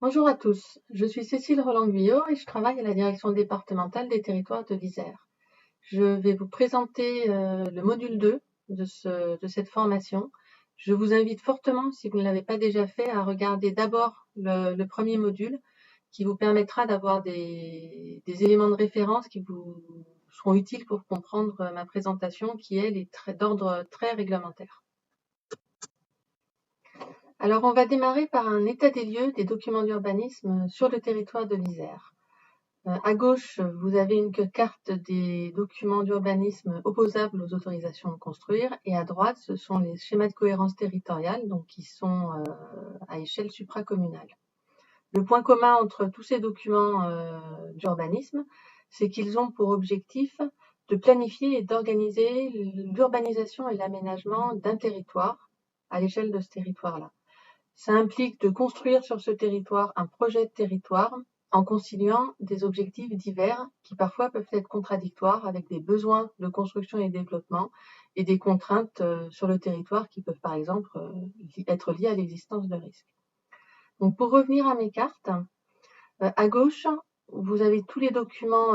Bonjour à tous, je suis Cécile Roland-Guyot et je travaille à la direction départementale des territoires de l'Isère. Je vais vous présenter le module 2 de cette formation. Je vous invite fortement, si vous ne l'avez pas déjà fait, à regarder d'abord le premier module qui vous permettra d'avoir des éléments de référence qui vous seront utiles pour comprendre ma présentation qui, elle, est d'ordre très réglementaire. Alors, on va démarrer par un état des lieux des documents d'urbanisme sur le territoire de l'Isère. À gauche, vous avez une carte des documents d'urbanisme opposables aux autorisations de construire et à droite, ce sont les schémas de cohérence territoriale, donc qui sont à échelle supracommunale. Le point commun entre tous ces documents d'urbanisme, c'est qu'ils ont pour objectif de planifier et d'organiser l'urbanisation et l'aménagement d'un territoire à l'échelle de ce territoire-là. Ça implique de construire sur ce territoire un projet de territoire en conciliant des objectifs divers qui parfois peuvent être contradictoires avec des besoins de construction et de développement et des contraintes sur le territoire qui peuvent par exemple être liées à l'existence de risques. Donc pour revenir à mes cartes, à gauche, vous avez tous les documents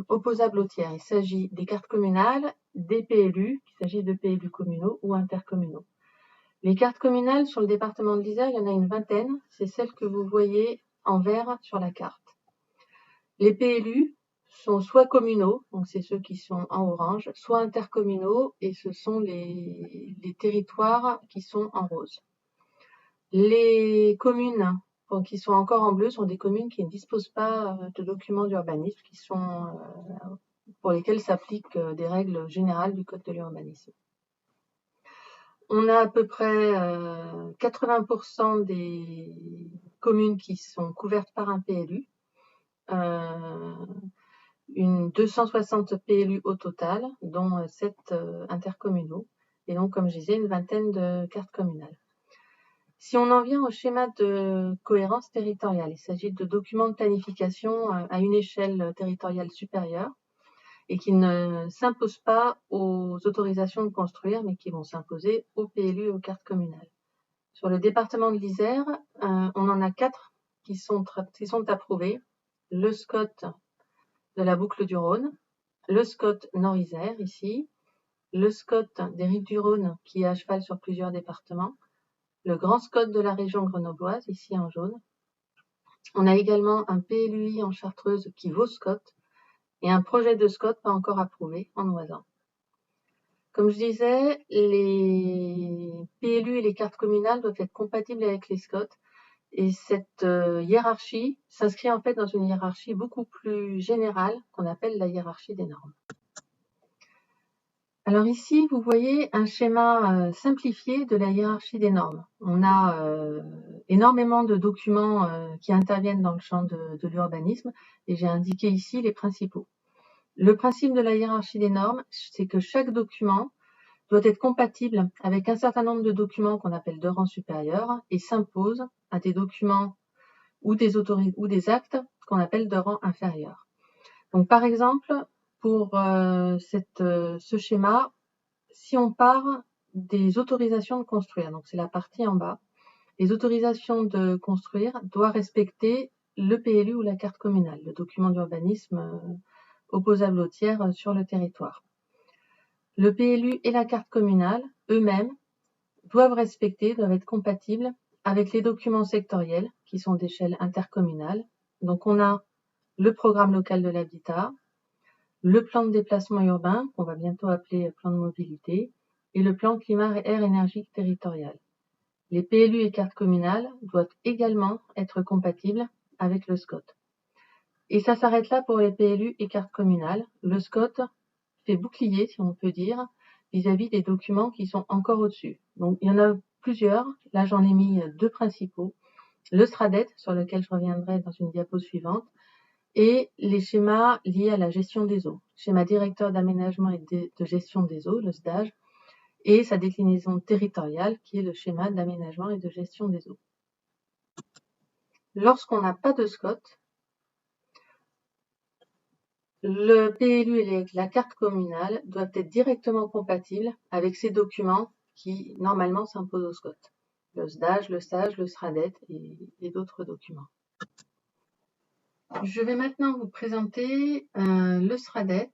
opposables au tiers. Il s'agit des cartes communales, des PLU, il s'agit de PLU communaux ou intercommunaux. Les cartes communales sur le département de l'Isère, il y en a une vingtaine, c'est celles que vous voyez en vert sur la carte. Les PLU sont soit communaux, donc c'est ceux qui sont en orange, soit intercommunaux, et ce sont les territoires qui sont en rose. Les communes qui sont encore en bleu sont des communes qui ne disposent pas de documents d'urbanisme, pour lesquels s'appliquent des règles générales du Code de l'urbanisme. On a à peu près 80% des communes qui sont couvertes par un PLU, 260 PLU au total, dont 7 intercommunaux, et donc, comme je disais, une vingtaine de cartes communales. Si on en vient au schéma de cohérence territoriale, il s'agit de documents de planification à une échelle territoriale supérieure, et qui ne s'imposent pas aux autorisations de construire, mais qui vont s'imposer aux PLU et aux cartes communales. Sur le département de l'Isère, on en a 4 qui sont approuvés. Le SCOT de la boucle du Rhône, le SCOT Nord-Isère ici, le SCOT des rives du Rhône qui est à cheval sur plusieurs départements, le grand SCOT de la région grenobloise ici en jaune. On a également un PLUI en Chartreuse qui vaut SCOT et un projet de SCOT pas encore approuvé en Oisan. Comme je disais, les PLU et les cartes communales doivent être compatibles avec les SCOT et cette hiérarchie s'inscrit en fait dans une hiérarchie beaucoup plus générale qu'on appelle la hiérarchie des normes. Alors ici, vous voyez un schéma simplifié de la hiérarchie des normes. On a énormément de documents qui interviennent dans le champ de l'urbanisme et j'ai indiqué ici les principaux. Le principe de la hiérarchie des normes, c'est que chaque document doit être compatible avec un certain nombre de documents qu'on appelle de rang supérieur et s'impose à des documents ou des actes qu'on appelle de rang inférieur. Donc par exemple, pour ce schéma, si on part des autorisations de construire, donc c'est la partie en bas, les autorisations de construire doivent respecter le PLU ou la carte communale, le document d'urbanisme opposable au tiers sur le territoire. Le PLU et la carte communale, eux-mêmes, doivent être compatibles avec les documents sectoriels qui sont d'échelle intercommunale. Donc on a le programme local de l'habitat, le plan de déplacement urbain, qu'on va bientôt appeler plan de mobilité, et le plan climat-air-énergie territorial. Les PLU et cartes communales doivent également être compatibles avec le SCOT. Et ça s'arrête là pour les PLU et cartes communales. Le SCOT fait bouclier, si on peut dire, vis-à-vis des documents qui sont encore au-dessus. Donc il y en a plusieurs, là j'en ai mis 2 principaux. Le STRADET, sur lequel je reviendrai dans une diapo suivante, et les schémas liés à la gestion des eaux. Schéma directeur d'aménagement et de gestion des eaux, le SDAGE, et sa déclinaison territoriale, qui est le schéma d'aménagement et de gestion des eaux. Lorsqu'on n'a pas de SCOT, le PLU et la carte communale doivent être directement compatibles avec ces documents qui, normalement, s'imposent au SCOT. le SDAGE, le SAGE, le SRADET et d'autres documents. Je vais maintenant vous présenter le SRADET,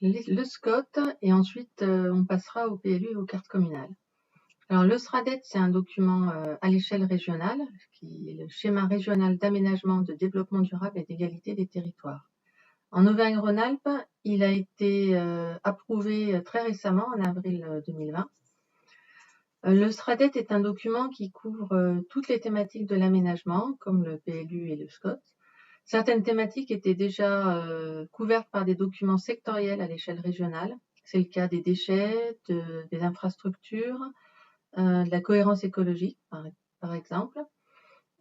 le SCOT et ensuite on passera au PLU et aux cartes communales. Alors le SRADET, c'est un document à l'échelle régionale, qui est le schéma régional d'aménagement, de développement durable et d'égalité des territoires. En Auvergne-Rhône-Alpes, il a été approuvé très récemment, en avril 2020. Le SRADET est un document qui couvre toutes les thématiques de l'aménagement, comme le PLU et le SCOT. Certaines thématiques étaient déjà couvertes par des documents sectoriels à l'échelle régionale. C'est le cas des déchets, des infrastructures, de la cohérence écologique, par exemple.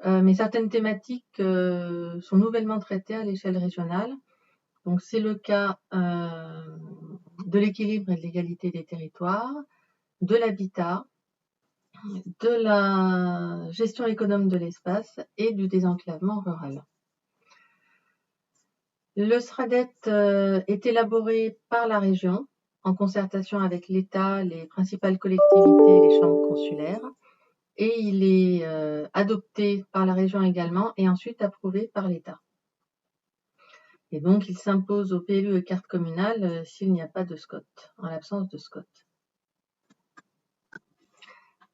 Mais certaines thématiques sont nouvellement traitées à l'échelle régionale. Donc, c'est le cas de l'équilibre et de l'égalité des territoires, de l'habitat, de la gestion économe de l'espace et du désenclavement rural. Le SRADET est élaboré par la région en concertation avec l'État, les principales collectivités et les chambres consulaires. Et il est adopté par la région également et ensuite approuvé par l'État. Et donc, il s'impose au PLU et cartes communales s'il n'y a pas de SCOT, en l'absence de SCOT.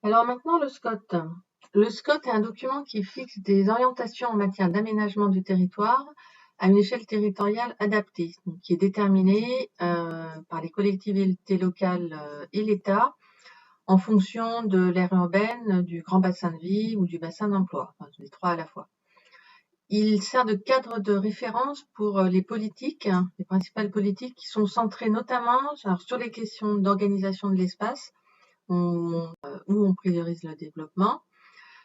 Alors maintenant, le SCOT. Le SCOT est un document qui fixe des orientations en matière d'aménagement du territoire à une échelle territoriale adaptée, donc qui est déterminée par les collectivités locales et l'État en fonction de l'aire urbaine, du grand bassin de vie ou du bassin d'emploi, enfin, les trois à la fois. Il sert de cadre de référence pour les politiques, les principales politiques qui sont centrées notamment sur les questions d'organisation de l'espace, où on priorise le développement,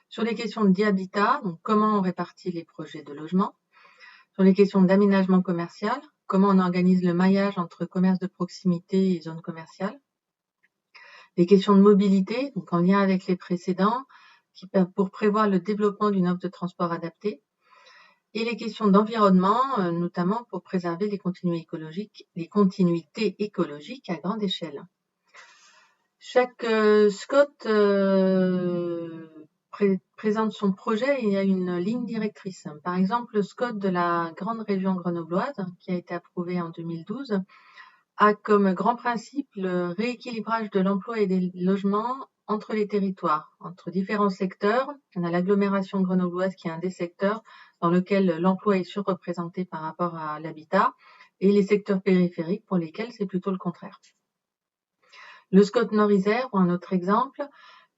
sur les questions d'habitat, donc comment on répartit les projets de logement, sur les questions d'aménagement commercial, comment on organise le maillage entre commerce de proximité et zones commerciales, les questions de mobilité, donc en lien avec les précédents, pour prévoir le développement d'une offre de transport adaptée, et les questions d'environnement, notamment pour préserver les continuités écologiques à grande échelle. Chaque SCOT présente son projet et il y a une ligne directrice. Par exemple, le SCOT de la grande région grenobloise, qui a été approuvé en 2012, a comme grand principe le rééquilibrage de l'emploi et des logements entre les territoires, entre différents secteurs. On a l'agglomération grenobloise qui est un des secteurs dans lequel l'emploi est surreprésenté par rapport à l'habitat, et les secteurs périphériques pour lesquels c'est plutôt le contraire. Le SCOT Nord-Isère, ou un autre exemple,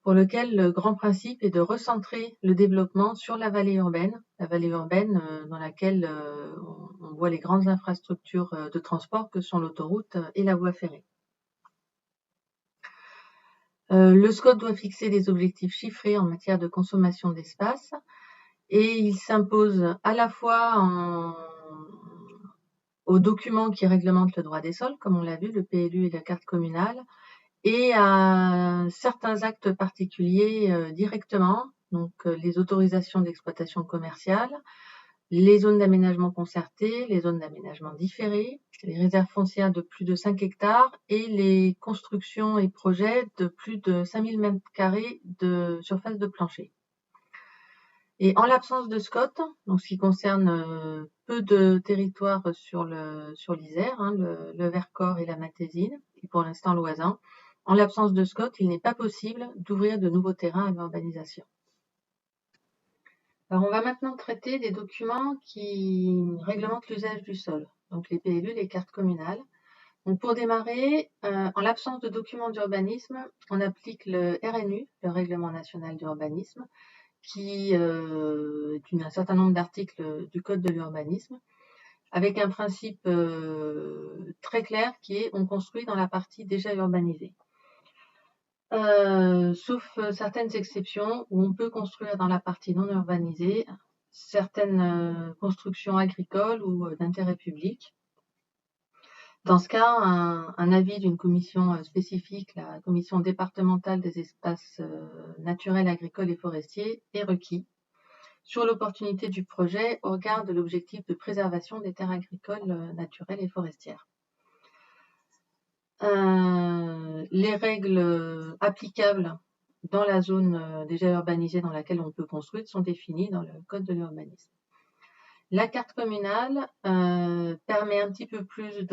pour lequel le grand principe est de recentrer le développement sur la vallée urbaine dans laquelle on voit les grandes infrastructures de transport que sont l'autoroute et la voie ferrée. Le SCOT doit fixer des objectifs chiffrés en matière de consommation d'espace et il s'impose à la fois aux documents qui réglementent le droit des sols, comme on l'a vu, le PLU et la carte communale, et à certains actes particuliers directement, donc les autorisations d'exploitation commerciale, les zones d'aménagement concerté, les zones d'aménagement différé, les réserves foncières de plus de 5 hectares et les constructions et projets de plus de 5000 m² de surface de plancher. Et en l'absence de SCOT, donc ce qui concerne peu de territoires sur l'Isère, le Vercors et la Matésine, et pour l'instant l'Oisan, en l'absence de SCOT, il n'est pas possible d'ouvrir de nouveaux terrains à l'urbanisation. Alors, on va maintenant traiter des documents qui réglementent l'usage du sol, donc les PLU, les cartes communales. Donc, pour démarrer, en l'absence de documents d'urbanisme, on applique le RNU, le Règlement national d'urbanisme, qui est un certain nombre d'articles du Code de l'urbanisme, avec un principe très clair qui est on construit dans la partie déjà urbanisée. Sauf certaines exceptions où on peut construire dans la partie non urbanisée certaines constructions agricoles ou d'intérêt public. Dans ce cas, un avis d'une commission spécifique, la commission départementale des espaces naturels, agricoles et forestiers, est requis sur l'opportunité du projet au regard de l'objectif de préservation des terres agricoles, naturelles et forestières. Les règles applicables dans la zone déjà urbanisée dans laquelle on peut construire sont définies dans le code de l'urbanisme. La carte communale permet un petit peu plus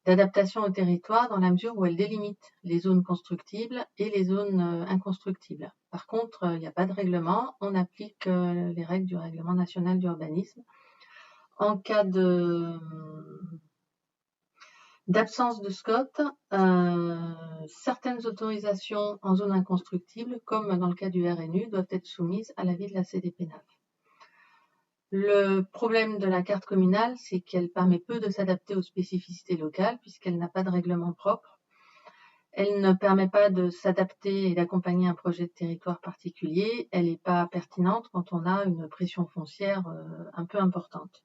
d'adaptation au territoire dans la mesure où elle délimite les zones constructibles et les zones inconstructibles. Par contre, il n'y a pas de règlement, on applique les règles du règlement national d'urbanisme. En cas d'absence de SCOT, certaines autorisations en zone inconstructible, comme dans le cas du RNU, doivent être soumises à l'avis de la CDPENAF. Le problème de la carte communale, c'est qu'elle permet peu de s'adapter aux spécificités locales puisqu'elle n'a pas de règlement propre. Elle ne permet pas de s'adapter et d'accompagner un projet de territoire particulier. Elle n'est pas pertinente quand on a une pression foncière un peu importante.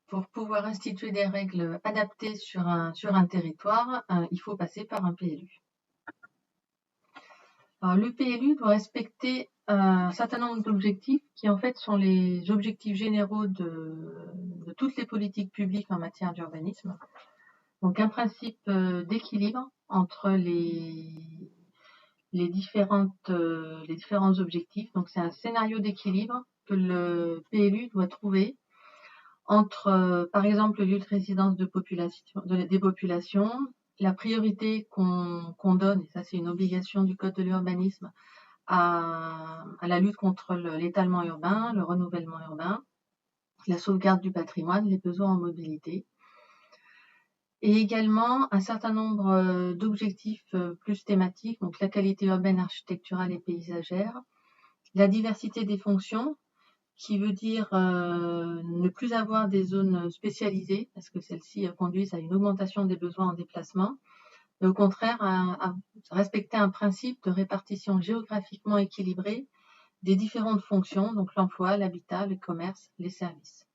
Pour pouvoir instituer des règles adaptées sur un territoire, il faut passer par un PLU. Alors, le PLU doit respecter un certain nombre d'objectifs qui en fait sont les objectifs généraux de toutes les politiques publiques en matière d'urbanisme. Donc un principe d'équilibre entre les différents objectifs. Donc c'est un scénario d'équilibre que le PLU doit trouver entre, par exemple, le lieu de résidence des populations, la priorité qu'on donne, et ça c'est une obligation du Code de l'urbanisme, à la lutte contre l'étalement urbain, le renouvellement urbain, la sauvegarde du patrimoine, les besoins en mobilité, et également un certain nombre d'objectifs plus thématiques, donc la qualité urbaine, architecturale et paysagère, la diversité des fonctions, qui veut dire ne plus avoir des zones spécialisées, parce que celles-ci conduisent à une augmentation des besoins en déplacement, mais au contraire à respecter un principe de répartition géographiquement équilibrée des différentes fonctions, donc l'emploi, l'habitat, le commerce, les services.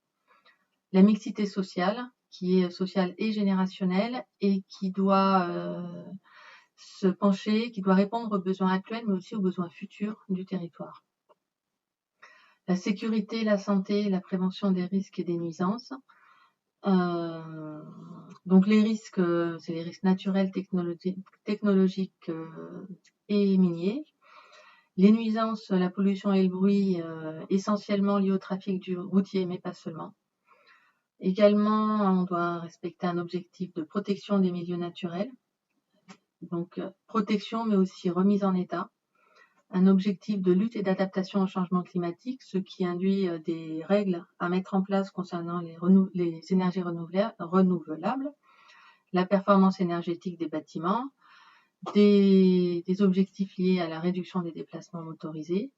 La mixité sociale, qui est sociale et générationnelle, et qui doit se pencher, qui doit répondre aux besoins actuels, mais aussi aux besoins futurs du territoire. La sécurité, la santé, la prévention des risques et des nuisances. Donc les risques, c'est les risques naturels, technologiques et miniers. Les nuisances, la pollution et le bruit, essentiellement liés au trafic routier, mais pas seulement. Également, on doit respecter un objectif de protection des milieux naturels. Donc protection, mais aussi remise en état. Un objectif de lutte et d'adaptation au changement climatique, ce qui induit des règles à mettre en place concernant les énergies renouvelables, la performance énergétique des bâtiments, des objectifs liés à la réduction des déplacements motorisés,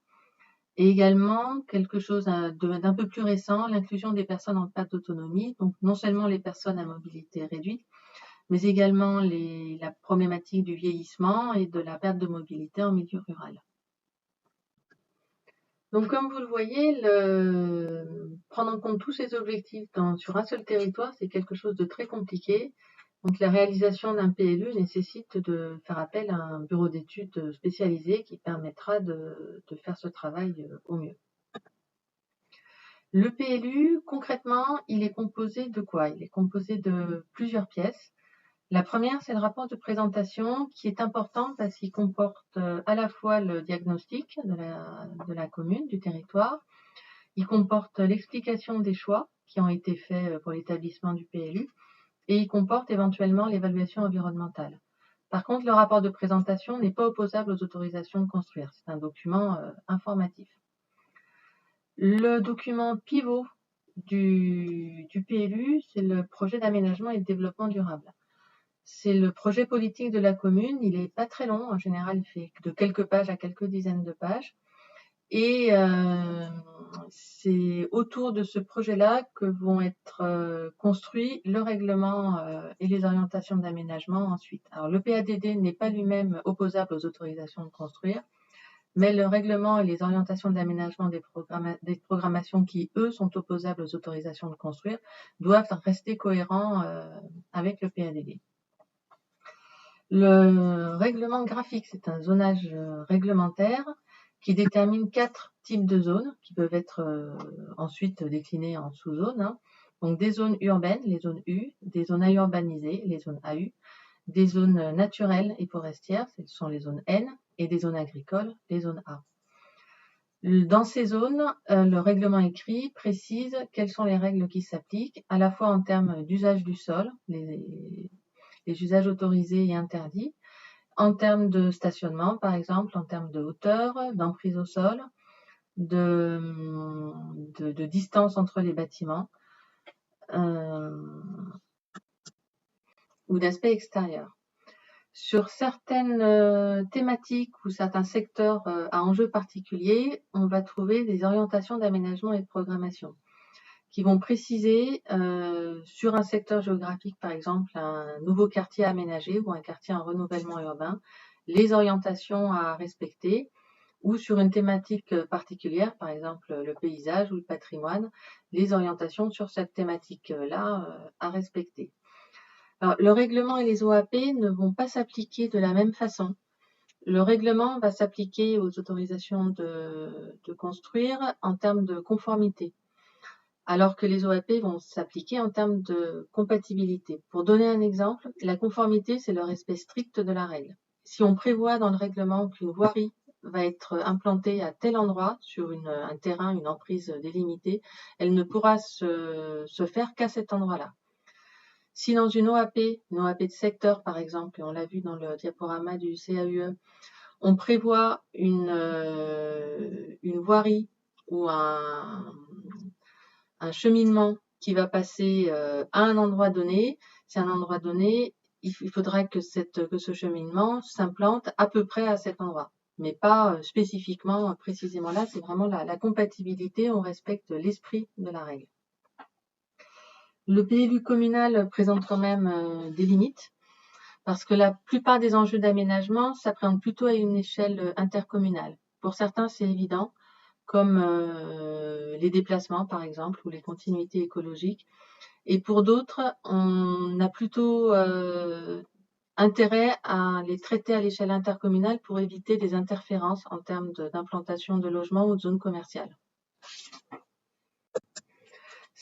et également quelque chose d'un peu plus récent, l'inclusion des personnes en perte d'autonomie, donc non seulement les personnes à mobilité réduite, mais également la problématique du vieillissement et de la perte de mobilité en milieu rural. Donc, comme vous le voyez, prendre en compte tous ces objectifs sur un seul territoire, c'est quelque chose de très compliqué. Donc, la réalisation d'un PLU nécessite de faire appel à un bureau d'études spécialisé qui permettra de faire ce travail au mieux. Le PLU, concrètement, il est composé de quoi? Il est composé de plusieurs pièces. La première, c'est le rapport de présentation qui est important parce qu'il comporte à la fois le diagnostic de la commune, du territoire. Il comporte l'explication des choix qui ont été faits pour l'établissement du PLU et il comporte éventuellement l'évaluation environnementale. Par contre, le rapport de présentation n'est pas opposable aux autorisations de construire. C'est un document informatif. Le document pivot du PLU, c'est le projet d'aménagement et de développement durable. C'est le projet politique de la commune. Il n'est pas très long. En général, il fait de quelques pages à quelques dizaines de pages. Et c'est autour de ce projet-là que vont être construits le règlement et les orientations d'aménagement ensuite. Alors, le PADD n'est pas lui-même opposable aux autorisations de construire, mais le règlement et les orientations d'aménagement des programmations qui, eux, sont opposables aux autorisations de construire, doivent rester cohérents avec le PADD. Le règlement graphique, c'est un zonage réglementaire qui détermine 4 types de zones qui peuvent être ensuite déclinées en sous-zones. Donc des zones urbaines, les zones U, des zones à urbaniser, les zones AU, des zones naturelles et forestières, ce sont les zones N, et des zones agricoles, les zones A. Dans ces zones, le règlement écrit précise quelles sont les règles qui s'appliquent, à la fois en termes d'usage du sol, les usages autorisés et interdits, en termes de stationnement, par exemple, en termes de hauteur, d'emprise au sol, de distance entre les bâtiments, ou d'aspect extérieur. Sur certaines thématiques ou certains secteurs à enjeux particuliers, on va trouver des orientations d'aménagement et de programmation qui vont préciser sur un secteur géographique, par exemple un nouveau quartier aménagé ou un quartier en renouvellement urbain, les orientations à respecter, ou sur une thématique particulière, par exemple le paysage ou le patrimoine, les orientations sur cette thématique-là à respecter. Alors, le règlement et les OAP ne vont pas s'appliquer de la même façon. Le règlement va s'appliquer aux autorisations de construire en termes de conformité, alors que les OAP vont s'appliquer en termes de compatibilité. Pour donner un exemple, la conformité, c'est le respect strict de la règle. Si on prévoit dans le règlement qu'une voirie va être implantée à tel endroit sur un terrain, une emprise délimitée, elle ne pourra se faire qu'à cet endroit-là. Si dans une OAP de secteur par exemple, et on l'a vu dans le diaporama du CAUE, on prévoit une voirie ou un cheminement qui va passer à un endroit donné, c'est un endroit donné, il faudra que ce cheminement s'implante à peu près à cet endroit, mais pas spécifiquement, précisément là, c'est vraiment la compatibilité, on respecte l'esprit de la règle. Le PLU communal présente quand même des limites, parce que la plupart des enjeux d'aménagement s'appréhendent plutôt à une échelle intercommunale. Pour certains, c'est évident, comme les déplacements par exemple, ou les continuités écologiques. Et pour d'autres, on a plutôt intérêt à les traiter à l'échelle intercommunale pour éviter des interférences en termes d'implantation de logements ou de zones commerciales.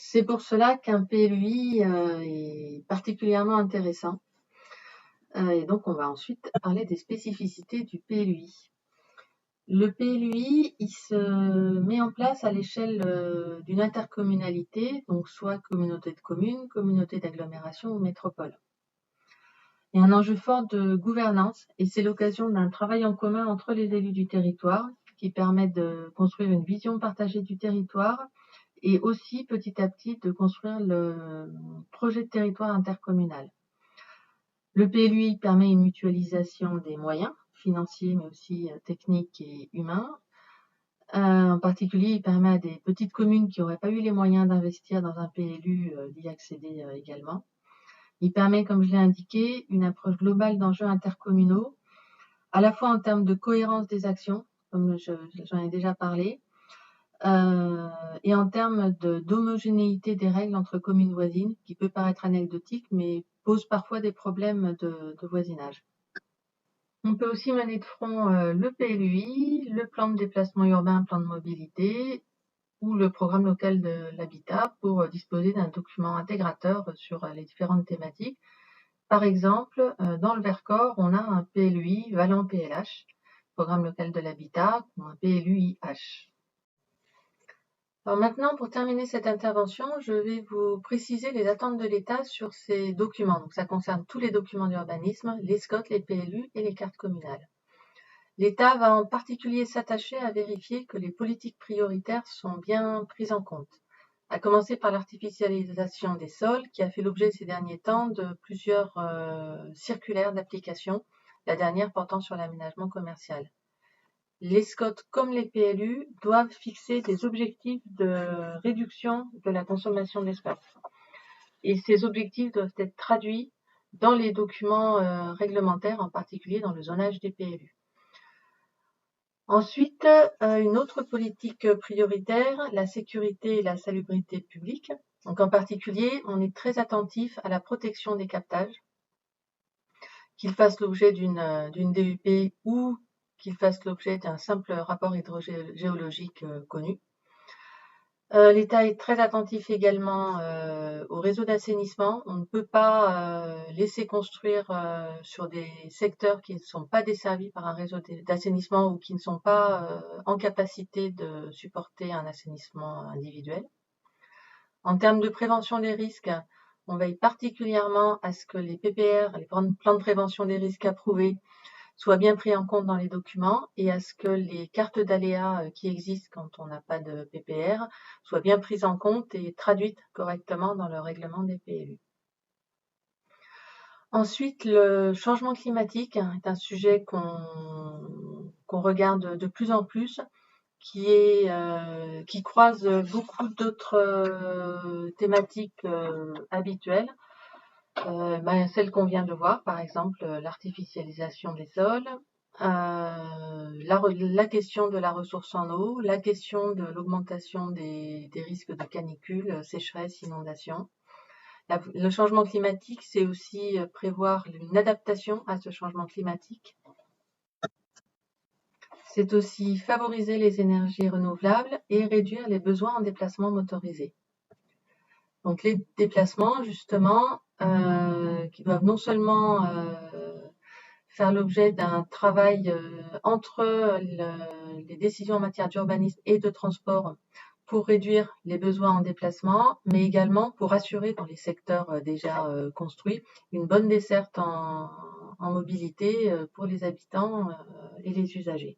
C'est pour cela qu'un PLUI est particulièrement intéressant. Et donc, on va ensuite parler des spécificités du PLUI. Le PLUI, il se met en place à l'échelle d'une intercommunalité, donc soit communauté de communes, communauté d'agglomération ou métropole. Il y a un enjeu fort de gouvernance et c'est l'occasion d'un travail en commun entre les élus du territoire qui permet de construire une vision partagée du territoire et aussi petit à petit de construire le projet de territoire intercommunal. Le PLUI permet une mutualisation des moyens financiers mais aussi techniques et humains. En particulier, il permet à des petites communes qui n'auraient pas eu les moyens d'investir dans un PLU d'y accéder également. Il permet, comme je l'ai indiqué, une approche globale d'enjeux intercommunaux, à la fois en termes de cohérence des actions, comme j'en ai déjà parlé, et en termes d'homogénéité des règles entre communes voisines, qui peut paraître anecdotique, mais pose parfois des problèmes de voisinage. On peut aussi mener de front le PLUI, le plan de déplacement urbain, plan de mobilité, ou le programme local de l'habitat pour disposer d'un document intégrateur sur les différentes thématiques. Par exemple, dans le Vercors, on a un PLUI Valent PLH, programme local de l'habitat, ou un PLUI-H. Alors maintenant, pour terminer cette intervention, je vais vous préciser les attentes de l'État sur ces documents. Donc ça concerne tous les documents d'urbanisme, les SCOT, les PLU et les cartes communales. L'État va en particulier s'attacher à vérifier que les politiques prioritaires sont bien prises en compte, à commencer par l'artificialisation des sols, qui a fait l'objet ces derniers temps de plusieurs circulaires d'application, la dernière portant sur l'aménagement commercial. Les SCOT comme les PLU doivent fixer des objectifs de réduction de la consommation d'espace. Et ces objectifs doivent être traduits dans les documents réglementaires, en particulier dans le zonage des PLU. Ensuite, une autre politique prioritaire, la sécurité et la salubrité publique. Donc en particulier, on est très attentif à la protection des captages, qu'ils fassent l'objet d'une DUP ou qu'ils fassent l'objet d'un simple rapport hydrogéologique connu. L'État est très attentif également au réseau d'assainissement. On ne peut pas laisser construire sur des secteurs qui ne sont pas desservis par un réseau d'assainissement ou qui ne sont pas en capacité de supporter un assainissement individuel. En termes de prévention des risques, on veille particulièrement à ce que les PPR, les plans de prévention des risques approuvés, soient bien pris en compte dans les documents et à ce que les cartes d'aléas qui existent quand on n'a pas de PPR soient bien prises en compte et traduites correctement dans le règlement des PLU. Ensuite, le changement climatique est un sujet qu'on regarde de plus en plus, qui croise beaucoup d'autres thématiques habituelles. Celle qu'on vient de voir, par exemple l'artificialisation des sols, la question de la ressource en eau, la question de l'augmentation des risques de canicule, sécheresse, inondation. Le changement climatique, c'est aussi prévoir une adaptation à ce changement climatique. C'est aussi favoriser les énergies renouvelables et réduire les besoins en déplacement motorisé. Donc les déplacements, justement, qui doivent non seulement faire l'objet d'un travail entre les décisions en matière d'urbanisme et de transport pour réduire les besoins en déplacement, mais également pour assurer dans les secteurs déjà construits une bonne desserte en mobilité pour les habitants et les usagers.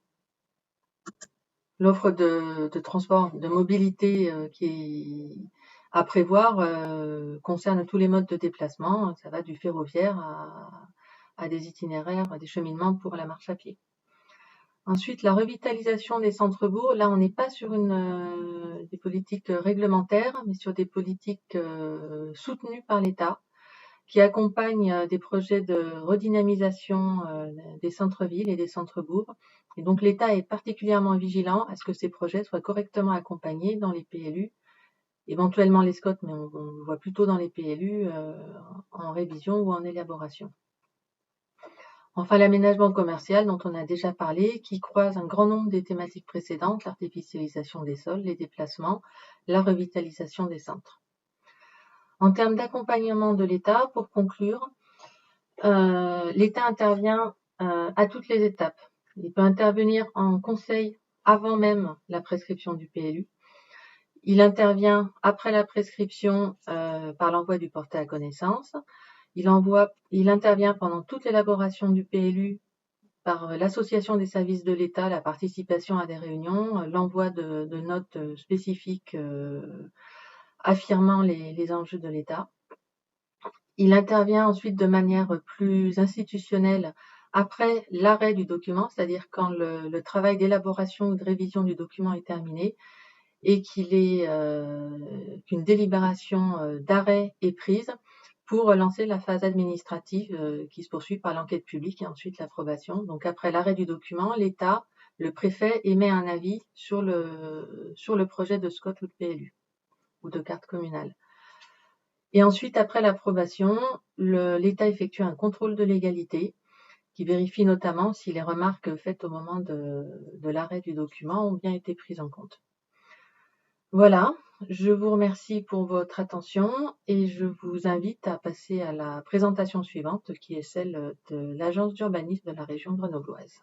L'offre de transport, de mobilité qui est à prévoir concerne tous les modes de déplacement. Ça va du ferroviaire à des itinéraires, à des cheminements pour la marche à pied. Ensuite, la revitalisation des centres-bourgs. Là, on n'est pas sur des politiques réglementaires, mais sur des politiques soutenues par l'État, qui accompagnent des projets de redynamisation des centres-villes et des centres-bourgs. Et donc, l'État est particulièrement vigilant à ce que ces projets soient correctement accompagnés dans les PLU, éventuellement les SCOT, mais on le voit plutôt dans les PLU en révision ou en élaboration. Enfin, l'aménagement commercial dont on a déjà parlé, qui croise un grand nombre des thématiques précédentes, l'artificialisation des sols, les déplacements, la revitalisation des centres. En termes d'accompagnement de l'État, pour conclure, l'État intervient à toutes les étapes. Il peut intervenir en conseil avant même la prescription du PLU. Il intervient après la prescription par l'envoi du porté à connaissance. Il intervient pendant toute l'élaboration du PLU par l'association des services de l'État, la participation à des réunions, l'envoi de notes spécifiques affirmant les enjeux de l'État. Il intervient ensuite de manière plus institutionnelle après l'arrêt du document, c'est-à-dire quand le travail d'élaboration ou de révision du document est terminé et qu'une délibération d'arrêt est prise pour lancer la phase administrative qui se poursuit par l'enquête publique et ensuite l'approbation. Donc après l'arrêt du document, l'État, le préfet émet un avis sur le projet de SCOT ou de PLU ou de carte communale. Et ensuite, après l'approbation, l'État effectue un contrôle de légalité qui vérifie notamment si les remarques faites au moment de l'arrêt du document ont bien été prises en compte. Voilà, je vous remercie pour votre attention et je vous invite à passer à la présentation suivante qui est celle de l'Agence d'urbanisme de la région grenobloise.